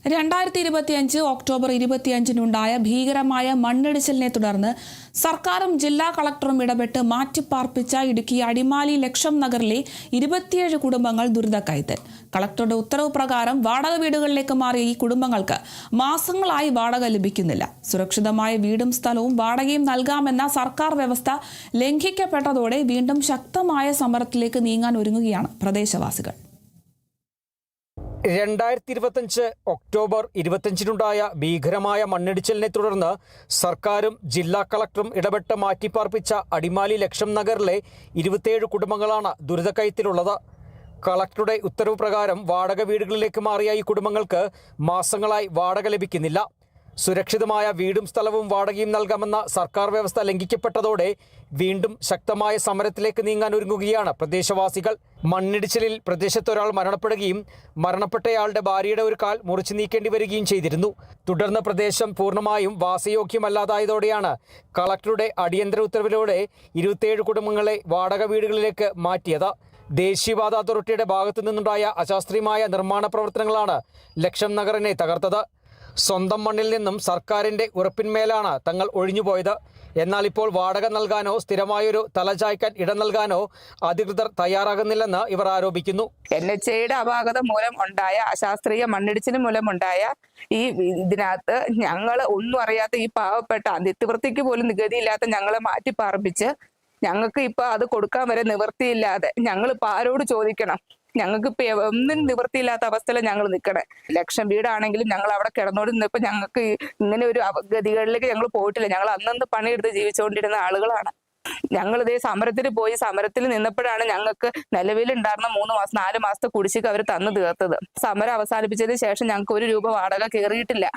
2025 October 25-നുണ്ടായ ഭീകരമായ മണ്ണിടിച്ചിലിനെ തുടർന്ന് സർക്കാരും ജില്ലാ കളക്ടറും ഇടപെട്ട് മാറ്റിപ്പാർപ്പിച്ച ഇടുക്കി അടിമാലി ലക്ഷം നഗറിലെ 27 കുടുംബങ്ങൾ ദുരിതക്കയത്തിൽ. കളക്ടറുടെ ഉത്തരവ് പ്രകാരം വാടക വീടുകളിലേക്ക് മാറിയ ഈ കുടുംബങ്ങൾക്ക് മാസങ്ങളായി വാടക ലഭിക്കുന്നില്ല. സുരക്ഷിതമായ വീടും സ്ഥലവും വാടകയും നൽകാമെന്ന സർക്കാർ വ്യവസ്ഥ ലംഘിക്കപ്പെട്ടതോടെ വീണ്ടും ശക്തമായ സമരത്തിലേക്ക് നീങ്ങാൻ ഒരുങ്ങുകയാണ് പ്രദേശവാസികൾ. 2025 ഒക്ടോബർ 25-നുണ്ടായ ഭീകരമായ മണ്ണിടിച്ചിലിനെ തുടർന്ന് സർക്കാരും ജില്ലാ കളക്ടറും ഇടപെട്ട് മാറ്റിപ്പാർപ്പിച്ച അടിമാലി ലക്ഷം നഗറിലെ 27 കുടുംബങ്ങളാണ് ദുരിതക്കയത്തിലുള്ളത്. കളക്ടറുടെ ഉത്തരവ് പ്രകാരം വാടക വീടുകളിലേക്ക് മാറിയ ഈ കുടുംബങ്ങൾക്ക് മാസങ്ങളായി വാടക ലഭിക്കുന്നില്ല. സുരക്ഷിതമായ വീടും സ്ഥലവും വാടകയും നൽകാമെന്ന സർക്കാർ വ്യവസ്ഥ ലംഘിക്കപ്പെട്ടതോടെ വീണ്ടും ശക്തമായ സമരത്തിലേക്ക് നീങ്ങാൻ ഒരുങ്ങുകയാണ് പ്രദേശവാസികൾ. മണ്ണിടിച്ചിലിൽ പ്രദേശത്തൊരാൾ മരണപ്പെടുകയും മരണപ്പെട്ടയാളുടെ ഭാര്യയുടെ ഒരു കാൽ മുറിച്ചു നീക്കേണ്ടി വരികയും ചെയ്തിരുന്നു. തുടർന്ന് പ്രദേശം പൂർണ്ണമായും വാസയോഗ്യമല്ലാതായതോടെയാണ് കളക്ടറുടെ അടിയന്തര ഉത്തരവിലൂടെ 27 കുടുംബങ്ങളെ വാടക വീടുകളിലേക്ക് മാറ്റിയത്. ദേശീയപാത അതോറിറ്റിയുടെ ഭാഗത്തു നിന്നുണ്ടായ അശാസ്ത്രീയമായ നിർമ്മാണ പ്രവർത്തനങ്ങളാണ് ലക്ഷം നഗറിനെ തകർത്തത്. സ്വന്തം മണ്ണിൽ നിന്നും സർക്കാരിൻ്റെ ഉറപ്പിന്മേലാണ് തങ്ങൾ ഒഴിഞ്ഞുപോയത്. എന്നാൽ ഇപ്പോൾ വാടക നൽകാനോ സ്ഥിരമായൊരു തലചായ്ക്കാൻ ഇടം നൽകാനോ അധികൃതർ തയ്യാറാകുന്നില്ലെന്ന് ഇവർ ആരോപിക്കുന്നു. NHAയുടെ അപാകത മൂലം ഉണ്ടായ അശാസ്ത്രീയ മണ്ണിടിച്ചിന് മൂലമുണ്ടായ ഈ ഇതിനകത്ത് ഞങ്ങൾ ഒന്നും അറിയാത്ത ഈ പാവപ്പെട്ട നിത്യവൃത്തിക്ക് പോലും നികുതിയില്ലാത്ത ഞങ്ങളെ മാറ്റിപ്പാർപ്പിച്ച് ഞങ്ങൾക്ക് ഇപ്പൊ അത് കൊടുക്കാൻ വരെ നിവൃത്തിയില്ലാതെ ഞങ്ങൾ ഇപ്പൊ ആരോട് ചോദിക്കണം? ഞങ്ങൾക്ക് ഇപ്പൊ ഒന്നും നിവൃത്തിയില്ലാത്ത അവസ്ഥയിൽ ഞങ്ങൾ നിൽക്കണേ. ലക്ഷം വീടാണെങ്കിലും ഞങ്ങൾ അവിടെ കിടന്നോട് നിന്നപ്പോ ഞങ്ങൾക്ക് ഇങ്ങനെ ഒരു ഗതികളിലേക്ക് ഞങ്ങൾ പോയിട്ടില്ല. ഞങ്ങൾ അന്നന്ന് പണിയെടുത്ത് ജീവിച്ചുകൊണ്ടിരുന്ന ആളുകളാണ്. ഞങ്ങൾ ഇതേ സമരത്തിൽ പോയി സമരത്തിൽ നിന്നപ്പോഴാണ് ഞങ്ങൾക്ക് നിലവിലുണ്ടായിരുന്ന 3 മാസം 4 മാസത്തെ കുടിശ്ശിക അവർ തന്നു തീർത്തത്. സമരം അവസാനിപ്പിച്ചതിന് ശേഷം ഞങ്ങൾക്ക് 1 രൂപ വാടക കയറിയിട്ടില്ല.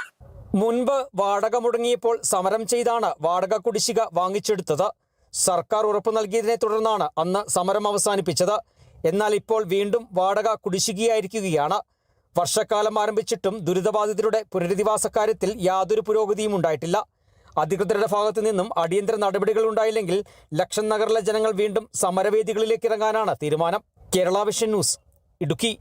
മുൻപ് വാടക മുടങ്ങിയപ്പോൾ സമരം ചെയ്താണ് വാടക കുടിശ്ശിക വാങ്ങിച്ചെടുത്തത്. സർക്കാർ ഉറപ്പ് നൽകിയതിനെ തുടർന്നാണ് അന്ന് സമരം അവസാനിപ്പിച്ചത്. എന്നാൽ ഇപ്പോൾ വീണ്ടും വാടക കുടിശ്ശികയായിരിക്കുകയാണ്. വർഷക്കാലം ആരംഭിച്ചിട്ടും ദുരിതബാധിതരുടെ പുനരധിവാസ കാര്യത്തിൽ യാതൊരു പുരോഗതിയും ഉണ്ടായിട്ടില്ല. അധികൃതരുടെ ഭാഗത്തു നിന്നും അടിയന്തര നടപടികൾ ഉണ്ടായില്ലെങ്കിൽ ലക്ഷം നഗറിലെ ജനങ്ങൾ വീണ്ടും സമരവേദികളിലേക്ക് ഇറങ്ങാനാണ് തീരുമാനം. Kerala vision news, Idukki.